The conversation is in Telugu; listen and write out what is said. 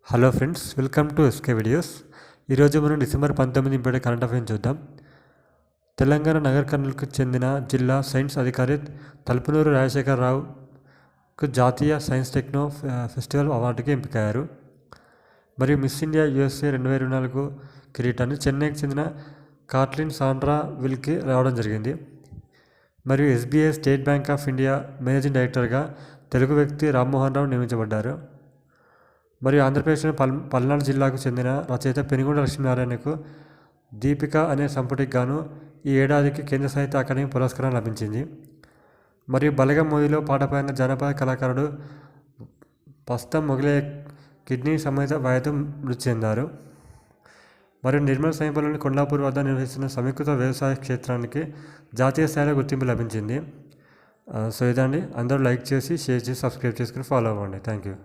Hello friends, welcome to SK videos. ఈరోజు మనం డిసెంబర్ 19 ఇంపడే కరెంట్ అఫైర్స్ చూద్దాం. తెలంగాణ నగర్ కర్నూలుకు చెందిన జిల్లా సైన్స్ అధికారి తలుపునూరు రాజశేఖరరావుకు జాతీయ సైన్స్ టెక్నో ఫెస్టివల్ అవార్డుకి ఎంపికయ్యారు. మరియు మిస్ ఇండియా USA 2024 కిరీటాన్ని చెన్నైకి చెందిన కాట్లిన్ సాండ్రా విల్కి రావడం జరిగింది. మరియు SBI state bank of India managing డైరెక్టర్గా తెలుగు వ్యక్తి రామ్మోహన్ రావు నియమించబడ్డారు. మరియు ఆంధ్రప్రదేశ్లోని పల్నాడు జిల్లాకు చెందిన రచయిత పెనుగొండ లక్ష్మీనారాయణకు దీపిక అనే సంపుటికి గాను ఈ ఏడాదికి కేంద్ర సాహిత్య అకాడమీ పురస్కారం లభించింది. మరియు బలగం మూవీలో పాట పాడిన జానపద కళాకారుడు పస్తం మొగలయ్య కిడ్నీ సమేత వ్యాధితో మృతి చెందారు. మరియు నిర్మల్ సమీపంలోని కొండాపూర్ వద్ద నిర్వహిస్తున్న సమీకృత వ్యవసాయ క్షేత్రానికి జాతీయ స్థాయిలో గుర్తింపు లభించింది. సో ఇదండి, అందరూ లైక్ చేసి, షేర్ చేసి, సబ్స్క్రైబ్ చేసుకుని ఫాలో అవ్వండి. Thank you.